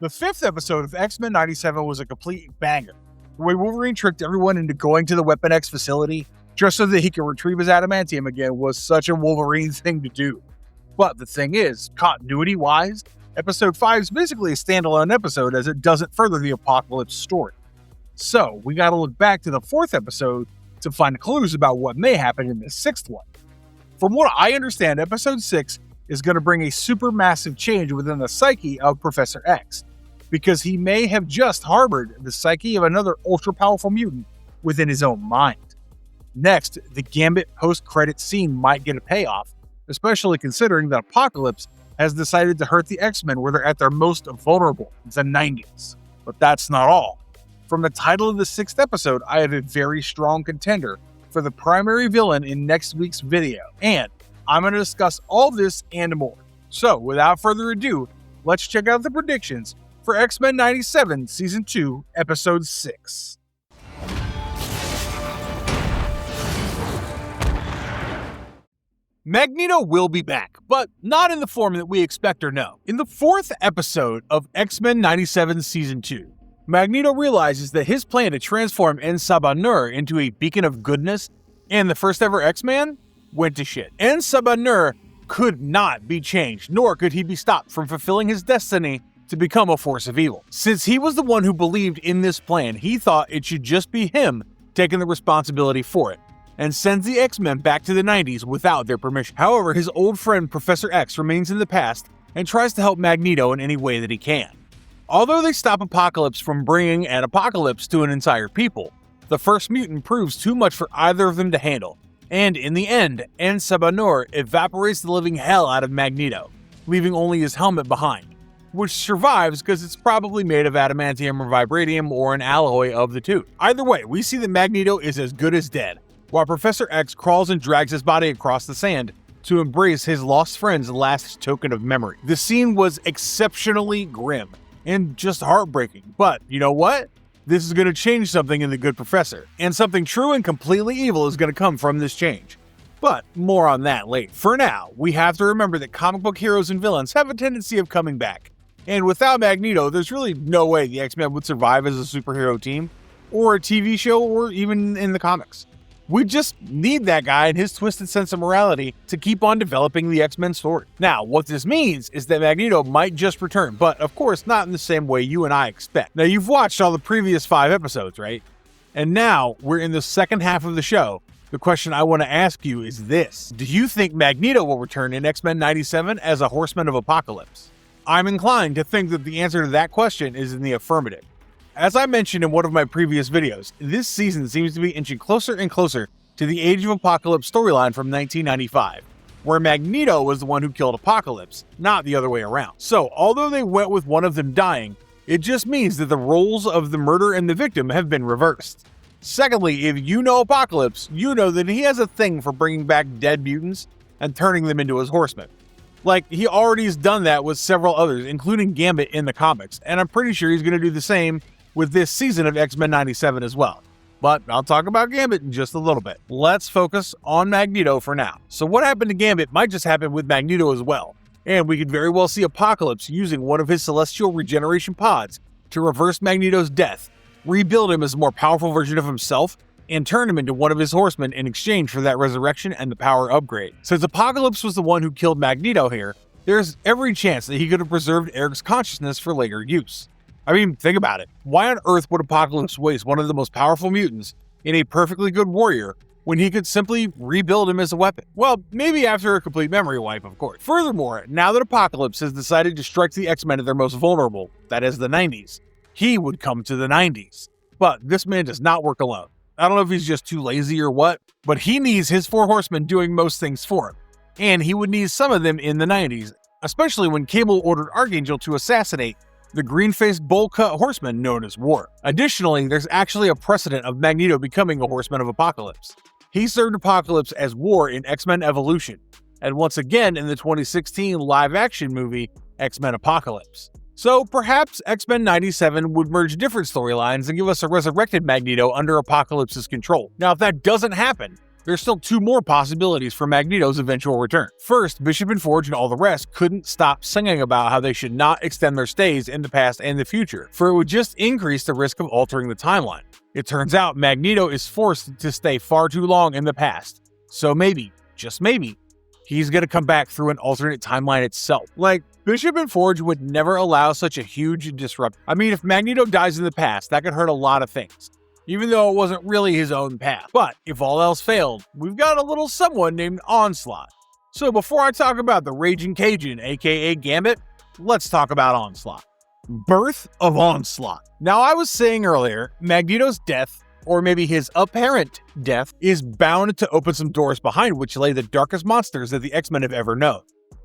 The fifth episode of X-Men 97 was a complete banger. The way Wolverine tricked everyone into going to the Weapon X facility just so that he could retrieve his Adamantium again was such a Wolverine thing to do. But the thing is, continuity-wise, Episode 5 is basically a standalone episode as it doesn't further the Apocalypse story. So, we gotta look back to the fourth episode to find clues about what may happen in the sixth one. From what I understand, Episode 6 is going to bring a supermassive change within the psyche of Professor X, because he may have just harbored the psyche of another ultra-powerful mutant within his own mind. Next, the Gambit post-credit scene might get a payoff, especially considering that Apocalypse has decided to hurt the X-Men where they're at their most vulnerable, the 90s. But that's not all. From the title of the sixth episode, I have a very strong contender for the primary villain in next week's video, and I'm going to discuss all this and more. So, without further ado, let's check out the predictions for X-Men 97 Season 2, Episode 6. Magneto will be back, but not in the form that we expect or know. In the fourth episode of X-Men 97 Season 2, Magneto realizes that his plan to transform En-Sabah-Nur into a beacon of goodness and the first ever X-Man went to shit. En-Sabah-Nur could not be changed, nor could he be stopped from fulfilling his destiny to become a force of evil. Since he was the one who believed in this plan, he thought it should just be him taking the responsibility for it, and sends the X-Men back to the 90s without their permission. However, his old friend Professor X remains in the past and tries to help Magneto in any way that he can. Although they stop Apocalypse from bringing an apocalypse to an entire people, the first mutant proves too much for either of them to handle, and in the end, En-Sabah-Nur evaporates the living hell out of Magneto, leaving only his helmet behind, which survives because it's probably made of adamantium or vibranium or an alloy of the two. Either way, we see that Magneto is as good as dead, while Professor X crawls and drags his body across the sand to embrace his lost friend's last token of memory. The scene was exceptionally grim and just heartbreaking, but you know what? This is going to change something in the good professor, and something true and completely evil is going to come from this change. But more on that later. For now, we have to remember that comic book heroes and villains have a tendency of coming back, and without Magneto, there's really no way the X-Men would survive as a superhero team, or a TV show, or even in the comics. We just need that guy and his twisted sense of morality to keep on developing the X-Men story. Now, what this means is that Magneto might just return, but of course not in the same way you and I expect. Now, you've watched all the previous 5 episodes, right? And now we're in the second half of the show. The question I want to ask you is this. Do you think Magneto will return in X-Men 97 as a horseman of Apocalypse? I'm inclined to think that the answer to that question is in the affirmative. As I mentioned in one of my previous videos, this season seems to be inching closer and closer to the Age of Apocalypse storyline from 1995, where Magneto was the one who killed Apocalypse, not the other way around. So, although they went with one of them dying, it just means that the roles of the murderer and the victim have been reversed. Secondly, if you know Apocalypse, you know that he has a thing for bringing back dead mutants and turning them into his horsemen. Like, he already has done that with several others, including Gambit in the comics, and I'm pretty sure he's going to do the same with this season of X-Men 97 as well. But I'll talk about Gambit in just a little bit. Let's focus on Magneto for now. So what happened to Gambit might just happen with Magneto as well. And we could very well see Apocalypse using one of his celestial regeneration pods to reverse Magneto's death, rebuild him as a more powerful version of himself, and turn him into one of his horsemen in exchange for that resurrection and the power upgrade. Since Apocalypse was the one who killed Magneto here, there's every chance that he could have preserved Eric's consciousness for later use. I mean, think about it. Why on earth would Apocalypse waste one of the most powerful mutants in a perfectly good warrior when he could simply rebuild him as a weapon? Well, maybe after a complete memory wipe, of course. Furthermore, now that Apocalypse has decided to strike the X-Men at their most vulnerable, that is the 90s, he would come to the 90s. But this man does not work alone. I don't know if he's just too lazy or what, but he needs his 4 horsemen doing most things for him. And he would need some of them in the 90s, especially when Cable ordered Archangel to assassinate the green-faced bowl-cut horseman known as War. Additionally, there's actually a precedent of Magneto becoming a horseman of Apocalypse. He served Apocalypse as War in X-Men Evolution, and once again in the 2016 live-action movie X-Men Apocalypse. So perhaps X-Men 97 would merge different storylines and give us a resurrected Magneto under Apocalypse's control. Now, if that doesn't happen, there's still two more possibilities for Magneto's eventual return. First, Bishop and Forge and all the rest couldn't stop singing about how they should not extend their stays in the past and the future, for it would just increase the risk of altering the timeline. It turns out Magneto is forced to stay far too long in the past, so maybe, just maybe, he's gonna come back through an alternate timeline itself. Like, Bishop and Forge would never allow such a huge disruption. I mean, if Magneto dies in the past, that could hurt a lot of things, even though it wasn't really his own path. But if all else failed, we've got a little someone named Onslaught. So before I talk about the Raging Cajun, aka Gambit, let's talk about Onslaught. Birth of Onslaught. Now, I was saying earlier, Magneto's death, or maybe his apparent death, is bound to open some doors behind which lay the darkest monsters that the X-Men have ever known.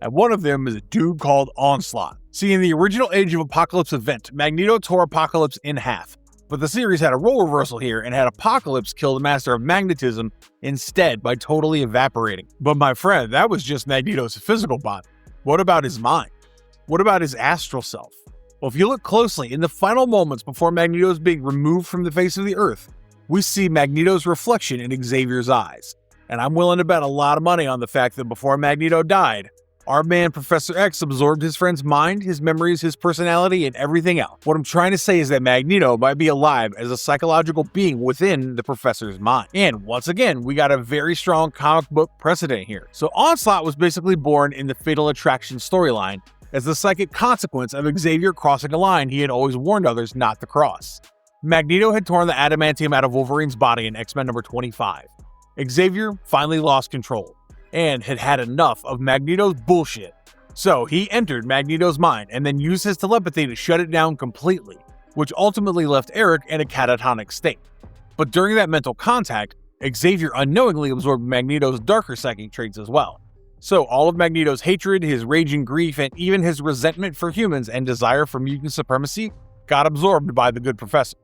And one of them is a dude called Onslaught. See, in the original Age of Apocalypse event, Magneto tore Apocalypse in half. But the series had a role reversal here and had Apocalypse kill the Master of Magnetism instead by totally evaporating. But my friend, that was just Magneto's physical body. What about his mind? What about his astral self? Well, if you look closely, in the final moments before Magneto is being removed from the face of the Earth, we see Magneto's reflection in Xavier's eyes. And I'm willing to bet a lot of money on the fact that before Magneto died, our man Professor X absorbed his friend's mind, his memories, his personality, and everything else. What I'm trying to say is that Magneto might be alive as a psychological being within the Professor's mind. And once again, we got a very strong comic book precedent here. So Onslaught was basically born in the Fatal Attraction storyline as the psychic consequence of Xavier crossing a line he had always warned others not to cross. Magneto had torn the adamantium out of Wolverine's body in X-Men number 25. Xavier finally lost control and had had enough of Magneto's bullshit. So he entered Magneto's mind and then used his telepathy to shut it down completely, which ultimately left Eric in a catatonic state. But during that mental contact, Xavier unknowingly absorbed Magneto's darker psychic traits as well. So all of Magneto's hatred, his raging grief, and even his resentment for humans and desire for mutant supremacy got absorbed by the good professor.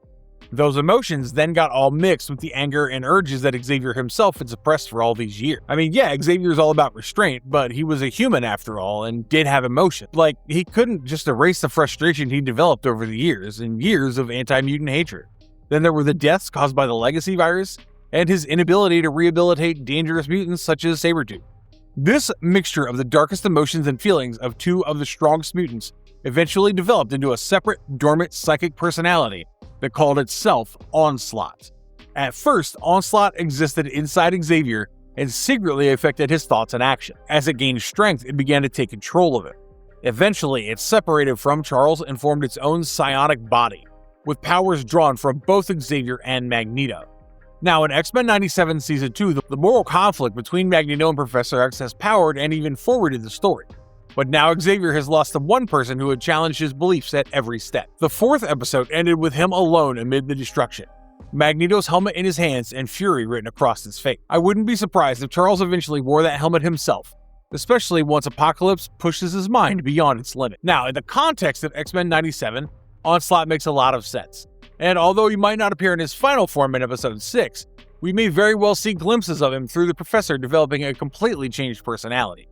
Those emotions then got all mixed with the anger and urges that Xavier himself had suppressed for all these years. I mean, yeah, Xavier's all about restraint, but he was a human after all and did have emotion. Like, he couldn't just erase the frustration he developed over the years and years of anti-mutant hatred. Then there were the deaths caused by the legacy virus and his inability to rehabilitate dangerous mutants such as Sabretooth. This mixture of the darkest emotions and feelings of two of the strongest mutants eventually developed into a separate, dormant psychic personality that called itself Onslaught. At first, Onslaught existed inside Xavier and secretly affected his thoughts and action. As it gained strength, it began to take control of it. Eventually, it separated from Charles and formed its own psionic body, with powers drawn from both Xavier and Magneto. Now, in X-Men 97 Season 2, the moral conflict between Magneto and Professor X has powered and even forwarded the story. But now Xavier has lost the one person who had challenged his beliefs at every step. The fourth episode ended with him alone amid the destruction, Magneto's helmet in his hands and fury written across his face. I wouldn't be surprised if Charles eventually wore that helmet himself, especially once Apocalypse pushes his mind beyond its limit. Now, in the context of X-Men 97, Onslaught makes a lot of sense. And although he might not appear in his final form in episode 6, we may very well see glimpses of him through the Professor developing a completely changed personality.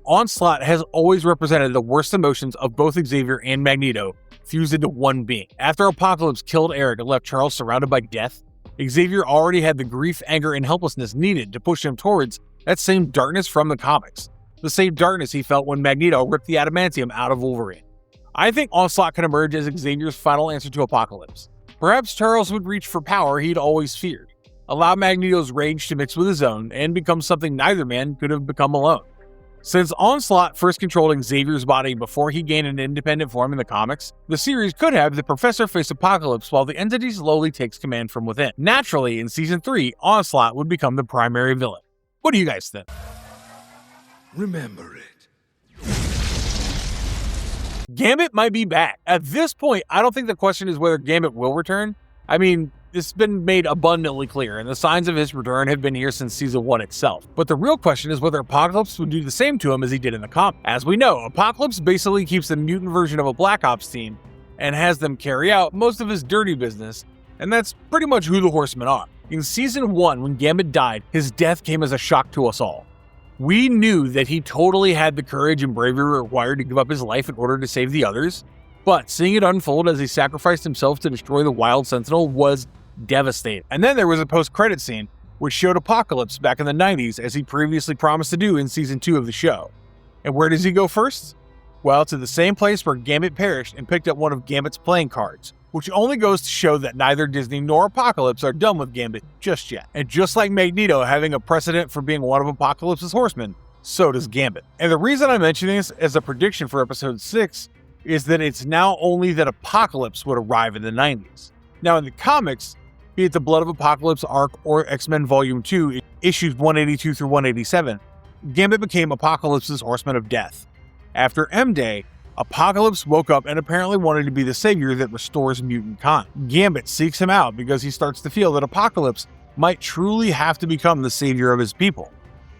Onslaught has always represented the worst emotions of both Xavier and Magneto fused into one being. After Apocalypse killed Eric and left Charles surrounded by death, Xavier already had the grief, anger, and helplessness needed to push him towards that same darkness from the comics. The same darkness he felt when Magneto ripped the adamantium out of Wolverine. I think Onslaught can emerge as Xavier's final answer to Apocalypse. Perhaps Charles would reach for power he'd always feared, allow Magneto's rage to mix with his own, and become something neither man could have become alone. Since Onslaught first controlled Xavier's body before he gained an independent form in the comics, the series could have the Professor face Apocalypse while the entity slowly takes command from within. Naturally, in Season 3, Onslaught would become the primary villain. What do you guys think? Remember it. Gambit might be back. At this point, I don't think the question is whether Gambit will return. I mean, it's been made abundantly clear, and the signs of his return have been here since Season 1 itself. But the real question is whether Apocalypse would do the same to him as he did in the comic. As we know, Apocalypse basically keeps the mutant version of a Black Ops team and has them carry out most of his dirty business, and that's pretty much who the Horsemen are. In Season 1, when Gambit died, his death came as a shock to us all. We knew that he totally had the courage and bravery required to give up his life in order to save the others, but seeing it unfold as he sacrificed himself to destroy the Wild Sentinel was devastating. And then there was a post-credit scene which showed Apocalypse back in the 90s as he previously promised to do in Season 2 of the show. And where does he go first? Well, to the same place where Gambit perished and picked up one of Gambit's playing cards, which only goes to show that neither Disney nor Apocalypse are done with Gambit just yet. And just like Magneto having a precedent for being one of Apocalypse's horsemen, so does Gambit. And the reason I mention this as a prediction for episode 6 is that it's now only that Apocalypse would arrive in the 90s. Now in the comics, be it the Blood of Apocalypse arc or X-Men Volume 2, issues 182 through 187, Gambit became Apocalypse's Horseman of Death. After M-Day, Apocalypse woke up and apparently wanted to be the savior that restores mutant kind. Gambit seeks him out because he starts to feel that Apocalypse might truly have to become the savior of his people.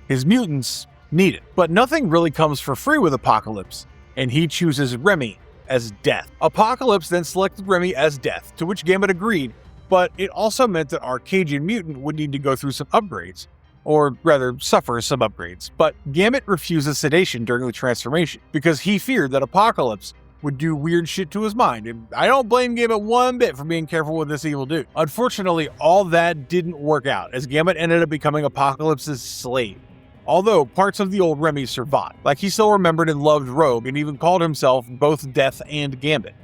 His mutants need it. But nothing really comes for free with Apocalypse, and he chooses Remy as Death. Apocalypse then selected Remy as Death, to which Gambit agreed, but it also meant that Arcadian Mutant would need to go through some upgrades, or rather suffer some upgrades. But Gambit refuses sedation during the transformation because he feared that Apocalypse would do weird shit to his mind, and I don't blame Gambit one bit for being careful with this evil dude. Unfortunately, all that didn't work out, as Gambit ended up becoming Apocalypse's slave. Although parts of the old Remy survived, like he still remembered and loved Rogue and even called himself both Death and Gambit.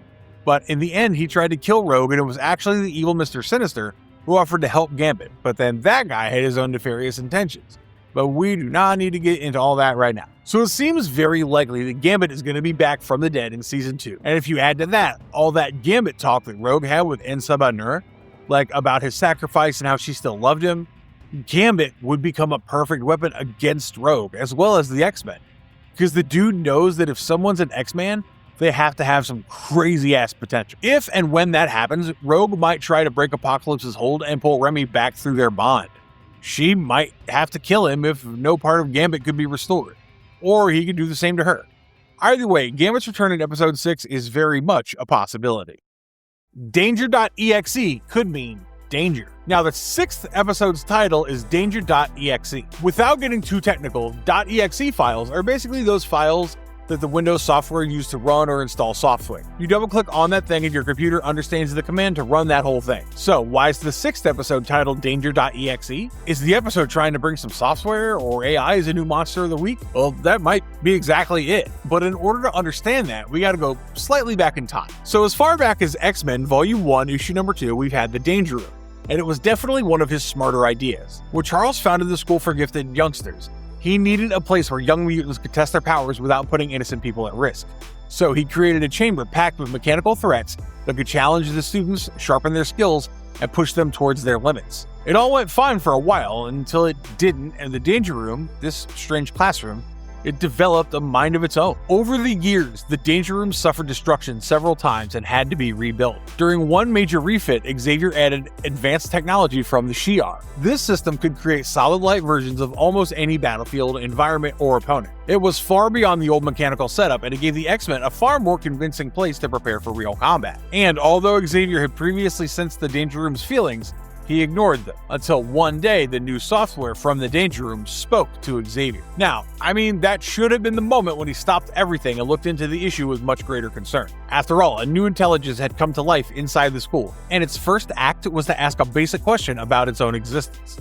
But in the end, he tried to kill Rogue, and it was actually the evil Mr. Sinister who offered to help Gambit, but then that guy had his own nefarious intentions. But we do not need to get into all that right now. So it seems very likely that Gambit is going to be back from the dead in Season 2. And if you add to that all that Gambit talk that Rogue had with Adamantium, like about his sacrifice and how she still loved him, Gambit would become a perfect weapon against Rogue, as well as the X-Men. Because the dude knows that if someone's an X-Man, they have to have some crazy-ass potential. If and when that happens, Rogue might try to break Apocalypse's hold and pull Remy back through their bond. She might have to kill him if no part of Gambit could be restored. Or he could do the same to her. Either way, Gambit's return in episode 6 is very much a possibility. Danger.exe could mean danger. Now, the 6th episode's title is Danger.exe. Without getting too technical, .exe files are basically those files that the Windows software used to run or install software. You double click on that thing and your computer understands the command to run that whole thing. So why is the 6th episode titled Danger.exe? Is the episode trying to bring some software, or AI is a new monster of the week? Well, that might be exactly it. But in order to understand that, we gotta go slightly back in time. So as far back as X-Men Volume 1, Issue Number 2, we've had the Danger Room. And it was definitely one of his smarter ideas. When Charles founded the School for Gifted Youngsters, he needed a place where young mutants could test their powers without putting innocent people at risk. So he created a chamber packed with mechanical threats that could challenge the students, sharpen their skills, and push them towards their limits. It all went fine for a while until it didn't, and the Danger Room, this strange classroom, it developed a mind of its own. Over the years, the Danger Room suffered destruction several times and had to be rebuilt. During one major refit, Xavier added advanced technology from the Shi'ar. This system could create solid light versions of almost any battlefield, environment, or opponent. It was far beyond the old mechanical setup, and it gave the X-Men a far more convincing place to prepare for real combat. And although Xavier had previously sensed the Danger Room's feelings, he ignored them, until one day the new software from the Danger Room spoke to Xavier. Now, that should have been the moment when he stopped everything and looked into the issue with much greater concern. After all, a new intelligence had come to life inside the school, and its first act was to ask a basic question about its own existence.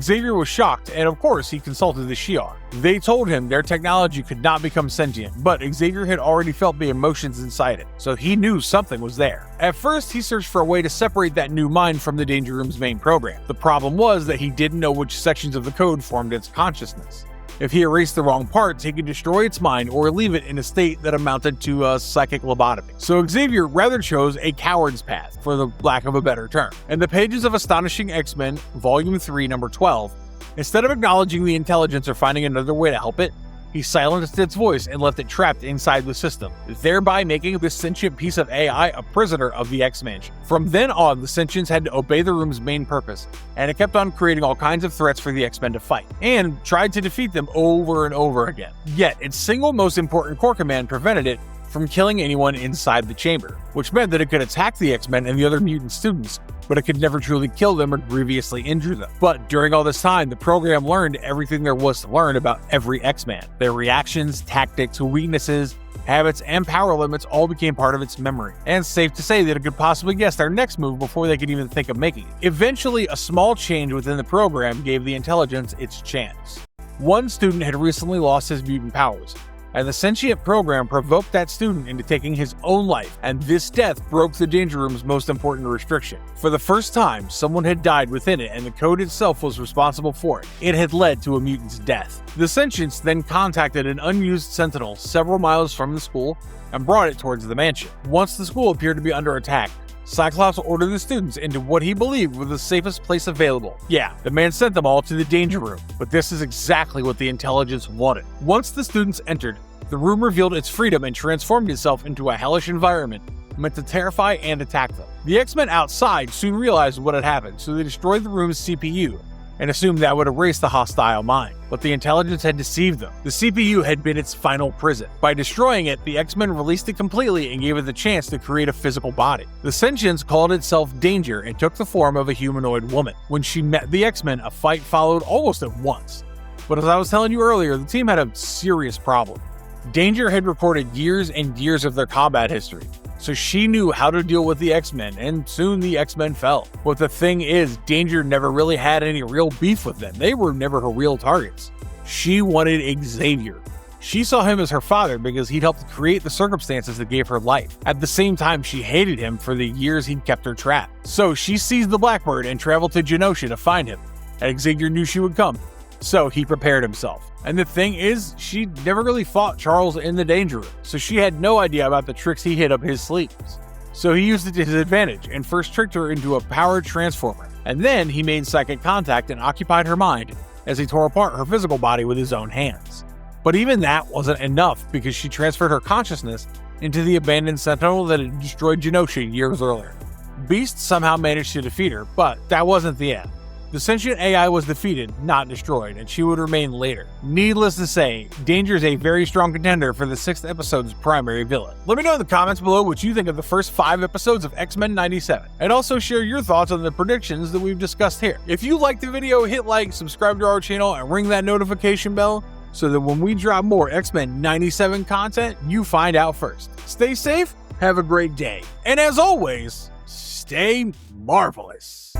Xavier was shocked, and of course he consulted the Shi'ar. They told him their technology could not become sentient, but Xavier had already felt the emotions inside it, so he knew something was there. At first, he searched for a way to separate that new mind from the Danger Room's main program. The problem was that he didn't know which sections of the code formed its consciousness. If he erased the wrong parts, he could destroy its mind or leave it in a state that amounted to a psychic lobotomy. So Xavier rather chose a coward's path, for the lack of a better term. In the pages of Astonishing X-Men, Volume 3, Number 12, instead of acknowledging the intelligence or finding another way to help it, he silenced its voice and left it trapped inside the system, thereby making this sentient piece of AI a prisoner of the X-Mansion. From then on, the sentients had to obey the room's main purpose, and it kept on creating all kinds of threats for the X-Men to fight, and tried to defeat them over and over again. Yet, its single most important core command prevented it from killing anyone inside the chamber, which meant that it could attack the X-Men and the other mutant students, but it could never truly kill them or grievously injure them. But during all this time, the program learned everything there was to learn about every X-Man. Their reactions, tactics, weaknesses, habits, and power limits all became part of its memory. And it's safe to say that it could possibly guess their next move before they could even think of making it. Eventually, a small change within the program gave the intelligence its chance. One student had recently lost his mutant powers, and the sentient program provoked that student into taking his own life, and this death broke the Danger Room's most important restriction. For the first time, someone had died within it, and the code itself was responsible for it. It had led to a mutant's death. The sentients then contacted an unused sentinel several miles from the school and brought it towards the mansion. Once the school appeared to be under attack, Cyclops ordered the students into what he believed was the safest place available. Yeah, the man sent them all to the Danger Room, but this is exactly what the intelligence wanted. Once the students entered, the room revealed its freedom and transformed itself into a hellish environment meant to terrify and attack them. The X-Men outside soon realized what had happened, so they destroyed the room's CPU and assumed that would erase the hostile mind. But the intelligence had deceived them. The CPU had been its final prison. By destroying it, the X-Men released it completely and gave it the chance to create a physical body. The sentience called itself Danger and took the form of a humanoid woman. When she met the X-Men, a fight followed almost at once. But as I was telling you earlier, the team had a serious problem. Danger had recorded years and years of their combat history, so she knew how to deal with the X-Men, and soon the X-Men fell. But the thing is, Danger never really had any real beef with them. They were never her real targets. She wanted Xavier. She saw him as her father because he'd helped create the circumstances that gave her life. At the same time, she hated him for the years he'd kept her trapped. So she seized the Blackbird and traveled to Genosha to find him, and Xavier knew she would come, so he prepared himself. And the thing is, she never really fought Charles in the Danger Room, so she had no idea about the tricks he hid up his sleeves. So he used it to his advantage and first tricked her into a powered transformer, and then he made psychic contact and occupied her mind as he tore apart her physical body with his own hands. But even that wasn't enough because she transferred her consciousness into the abandoned Sentinel that had destroyed Genosha years earlier. Beast somehow managed to defeat her, but that wasn't the end. The sentient AI was defeated, not destroyed, and she would remain later. Needless to say, Danger is a very strong contender for the 6th episode's primary villain. Let me know in the comments below what you think of the first 5 episodes of X-Men 97, and also share your thoughts on the predictions that we've discussed here. If you liked the video, hit like, subscribe to our channel, and ring that notification bell so that when we drop more X-Men 97 content, you find out first. Stay safe, have a great day, and as always, stay marvelous.